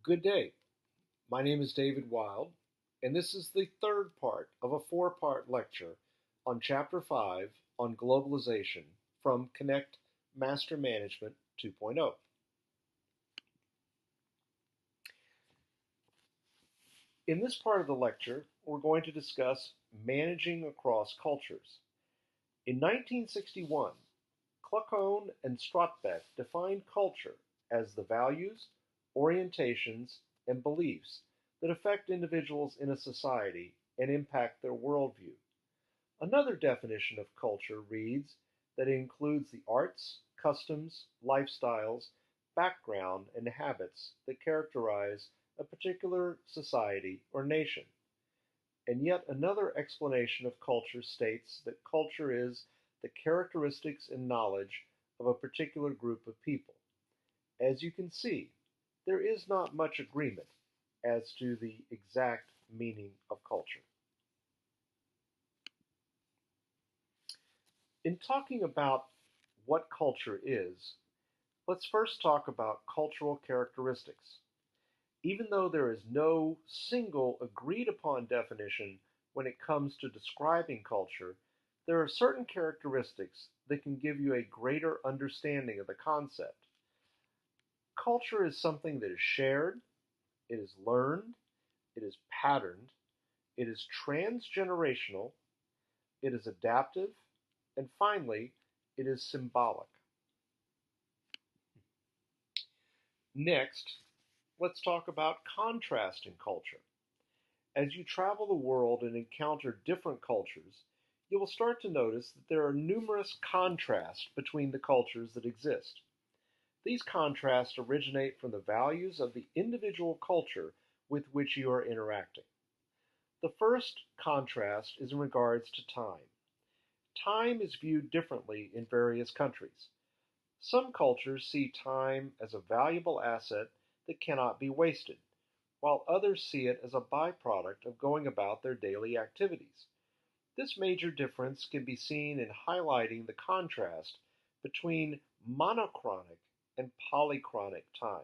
Good day. My name is David Wild, and this is the third part of a four-part lecture on Chapter 5 on Globalization from Connect Master Management 2.0. In this part of the lecture, we're going to discuss managing across cultures. In 1961, Kluckhohn and Strotbeck defined culture as the values, orientations, and beliefs that affect individuals in a society and impact their worldview. Another definition of culture reads that it includes the arts, customs, lifestyles, background, and habits that characterize a particular society or nation. And yet another explanation of culture states that culture is the characteristics and knowledge of a particular group of people. As you can see, there is not much agreement as to the exact meaning of culture. In talking about what culture is, let's first talk about cultural characteristics. Even though there is no single agreed upon definition when it comes to describing culture, there are certain characteristics that can give you a greater understanding of the concept. Culture is something that is shared, it is learned, it is patterned, it is transgenerational, it is adaptive, and finally, it is symbolic. Next, let's talk about contrast in culture. As you travel the world and encounter different cultures, you will start to notice that there are numerous contrasts between the cultures that exist. These contrasts originate from the values of the individual culture with which you are interacting. The first contrast is in regards to time. Time is viewed differently in various countries. Some cultures see time as a valuable asset that cannot be wasted, while others see it as a byproduct of going about their daily activities. This major difference can be seen in highlighting the contrast between monochronic and polychronic time.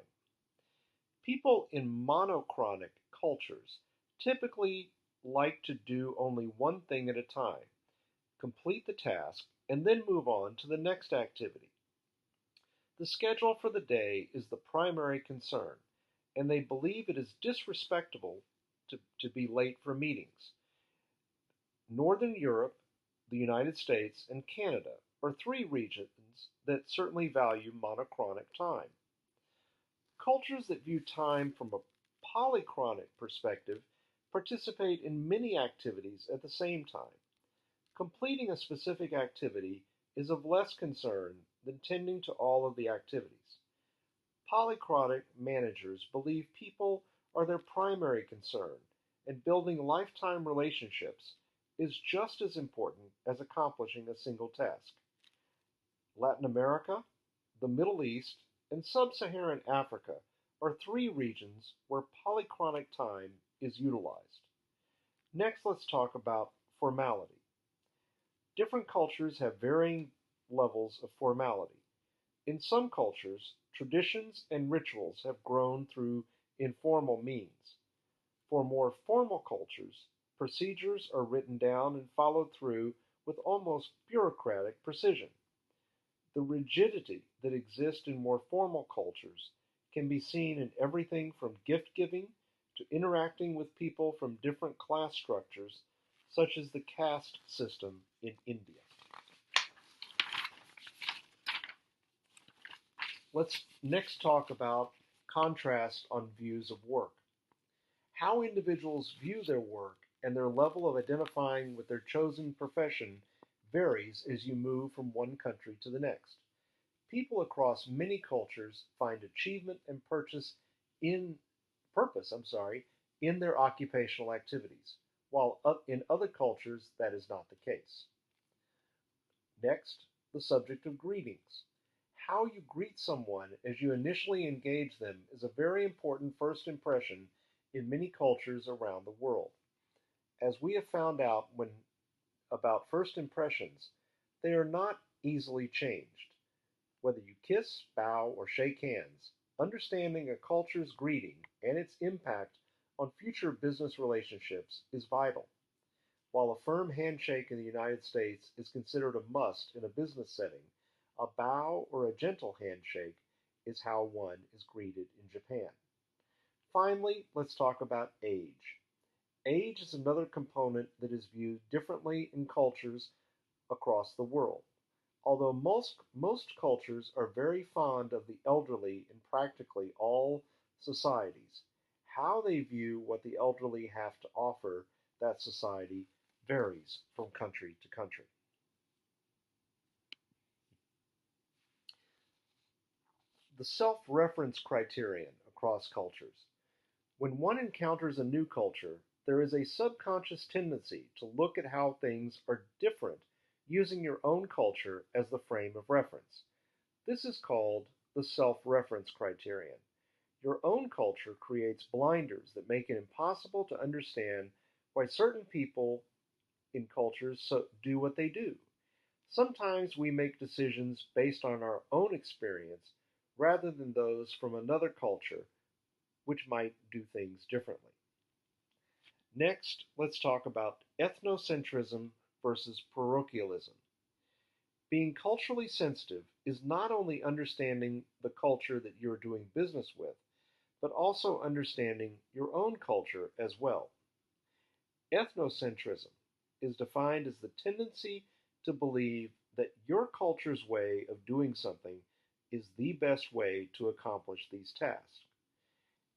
People in monochronic cultures typically like to do only one thing at a time, complete the task, and then move on to the next activity. The schedule for the day is the primary concern, and they believe it is disrespectful to be late for meetings. Northern Europe, the United States, and Canada are three regions that certainly value monochronic time. Cultures that view time from a polychronic perspective participate in many activities at the same time. Completing a specific activity is of less concern than tending to all of the activities. Polychronic managers believe people are their primary concern, and building lifetime relationships is just as important as accomplishing a single task. Latin America, the Middle East, and Sub-Saharan Africa are three regions where polychronic time is utilized. Next, let's talk about formality. Different cultures have varying levels of formality. In some cultures, traditions and rituals have grown through informal means. For more formal cultures, procedures are written down and followed through with almost bureaucratic precision. The rigidity that exists in more formal cultures can be seen in everything from gift giving to interacting with people from different class structures, such as the caste system in India. Let's next talk about contrast on views of work. How individuals view their work and their level of identifying with their chosen profession varies as you move from one country to the next. People across many cultures find achievement and purpose in their occupational activities, while in other cultures that is not the case. Next, the subject of greetings. How you greet someone as you initially engage them is a very important first impression in many cultures around the world. As we have found out about first impressions, they are not easily changed. Whether you kiss, bow, or shake hands, Understanding a culture's greeting and its impact on future business relationships is vital. While a firm handshake in the United States is considered a must in a business setting, a bow or a gentle handshake is how one is greeted in Japan. Finally, let's talk about age. Age is another component that is viewed differently in cultures across the world. Although most cultures are very fond of the elderly in practically all societies, how they view what the elderly have to offer that society varies from country to country. The self-reference criterion across cultures. When one encounters a new culture, there is a subconscious tendency to look at how things are different using your own culture as the frame of reference. This is called the self-reference criterion. Your own culture creates blinders that make it impossible to understand why certain people in cultures do what they do. Sometimes we make decisions based on our own experience rather than those from another culture which might do things differently. Next, let's talk about ethnocentrism versus parochialism. Being culturally sensitive is not only understanding the culture that you're doing business with, but also understanding your own culture as well. Ethnocentrism is defined as the tendency to believe that your culture's way of doing something is the best way to accomplish these tasks.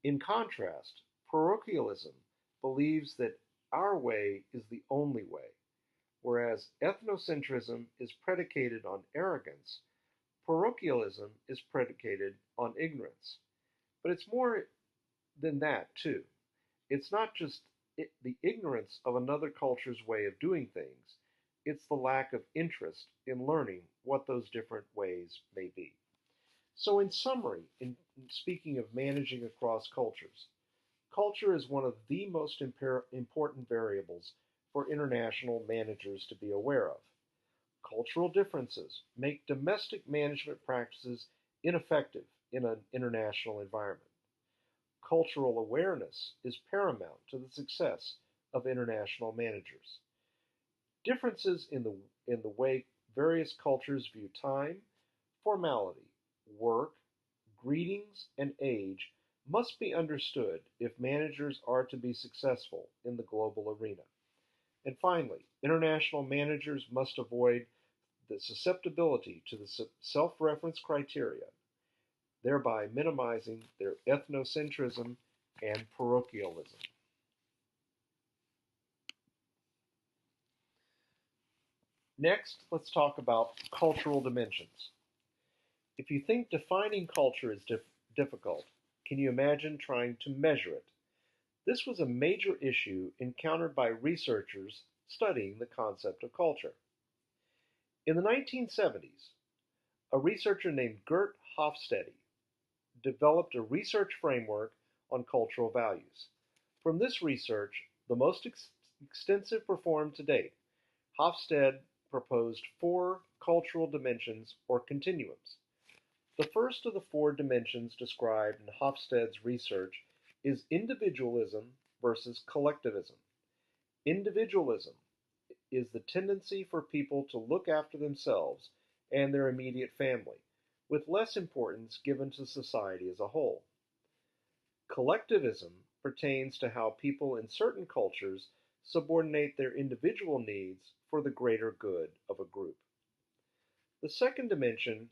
In contrast, parochialism believes that our way is the only way, whereas ethnocentrism is predicated on arrogance, parochialism is predicated on ignorance. But it's more than that, too. It's not just the ignorance of another culture's way of doing things, it's the lack of interest in learning what those different ways may be. So, in summary, in speaking of managing across cultures, culture is one of the most important variables for international managers to be aware of. Cultural differences make domestic management practices ineffective in an international environment. Cultural awareness is paramount to the success of international managers. Differences in the way various cultures view time, formality, work, greetings, and age must be understood if managers are to be successful in the global arena. And finally, international managers must avoid the susceptibility to the self-reference criteria, thereby minimizing their ethnocentrism and parochialism. Next, let's talk about cultural dimensions. If you think defining culture is difficult, can you imagine trying to measure it? This was a major issue encountered by researchers studying the concept of culture. In the 1970s, a researcher named Gert Hofstede developed a research framework on cultural values. From this research, the most extensive performed to date, Hofstede proposed four cultural dimensions or continuums. The first of the four dimensions described in Hofstede's research is individualism versus collectivism. Individualism is the tendency for people to look after themselves and their immediate family, with less importance given to society as a whole. Collectivism pertains to how people in certain cultures subordinate their individual needs for the greater good of a group. The second dimension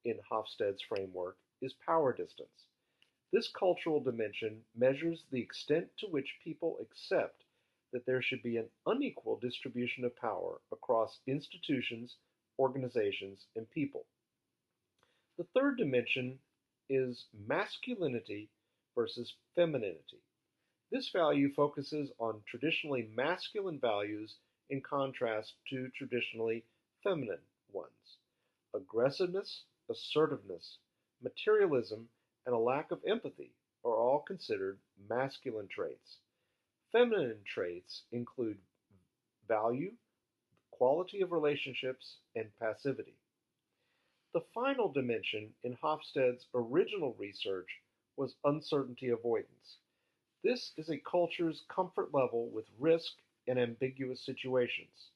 in Hofstede's framework is power distance. This cultural dimension measures the extent to which people accept that there should be an unequal distribution of power across institutions, organizations, and people. The third dimension is masculinity versus femininity. This value focuses on traditionally masculine values in contrast to traditionally feminine ones. Aggressiveness, assertiveness, materialism, and a lack of empathy are all considered masculine traits. Feminine traits include value, quality of relationships, and passivity. The final dimension in Hofstede's original research was uncertainty avoidance. This is a culture's comfort level with risk and ambiguous situations.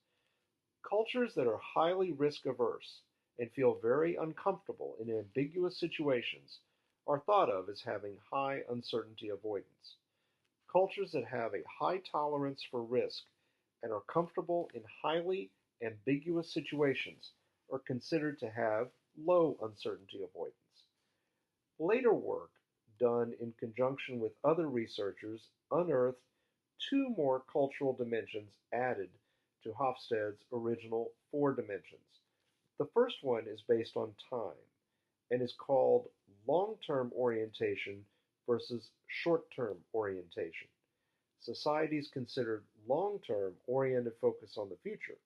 Cultures that are highly risk averse and feel very uncomfortable in ambiguous situations are thought of as having high uncertainty avoidance. Cultures that have a high tolerance for risk and are comfortable in highly ambiguous situations are considered to have low uncertainty avoidance. Later work, done in conjunction with other researchers, unearthed two more cultural dimensions added to Hofstede's original four dimensions. The first one is based on time and is called long-term orientation versus short-term orientation. Societies considered long-term oriented focus on the future,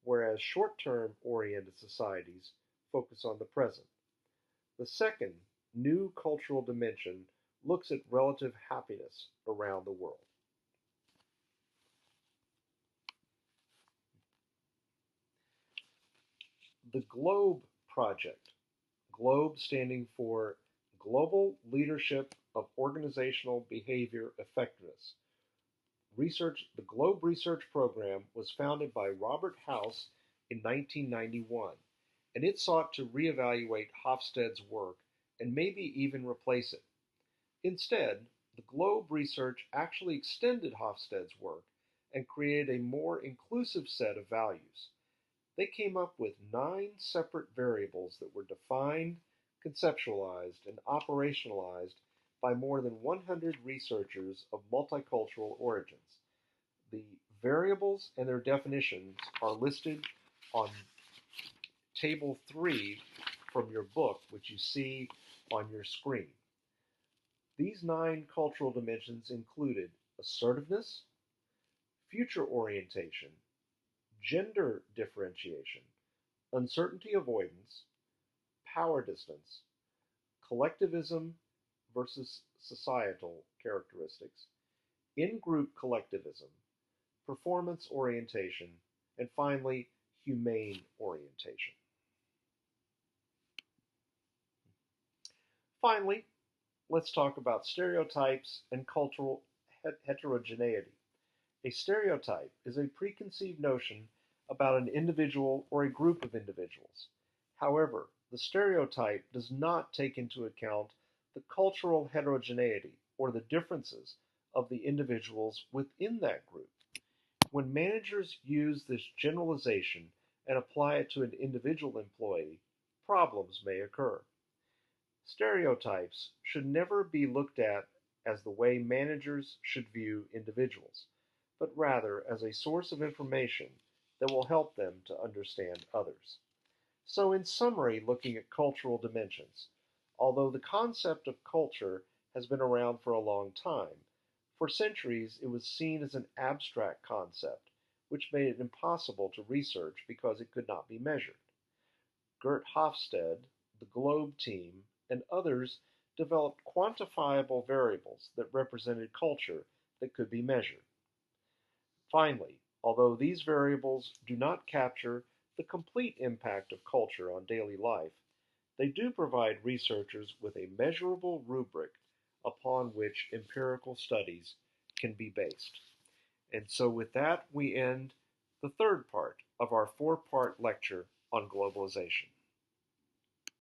whereas short-term oriented societies focus on the present. The second, new cultural dimension looks at relative happiness around the world. The GLOBE project, GLOBE standing for Global Leadership of Organizational Behavior Effectiveness. The GLOBE Research Program was founded by Robert House in 1991, and it sought to reevaluate Hofstede's work and maybe even replace it. Instead, the GLOBE research actually extended Hofstede's work and created a more inclusive set of values. They came up with 9 separate variables that were defined, conceptualized, and operationalized by more than 100 researchers of multicultural origins. The variables and their definitions are listed on Table 3 from your book, which you see on your screen. These 9 cultural dimensions included assertiveness, future orientation, gender differentiation, uncertainty avoidance, power distance, collectivism versus societal characteristics, in-group collectivism, performance orientation, and finally, humane orientation. Finally, let's talk about stereotypes and cultural heterogeneity. A stereotype is a preconceived notion about an individual or a group of individuals. However, the stereotype does not take into account the cultural heterogeneity or the differences of the individuals within that group. When managers use this generalization and apply it to an individual employee, problems may occur. Stereotypes should never be looked at as the way managers should view individuals, but rather as a source of information that will help them to understand others. So in summary, looking at cultural dimensions, although the concept of culture has been around for a long time, for centuries it was seen as an abstract concept, which made it impossible to research because it could not be measured. Gert Hofstede, the GLOBE team, and others developed quantifiable variables that represented culture that could be measured. Finally, although these variables do not capture the complete impact of culture on daily life, they do provide researchers with a measurable rubric upon which empirical studies can be based. And so with that, we end the third part of our 4-part lecture on globalization.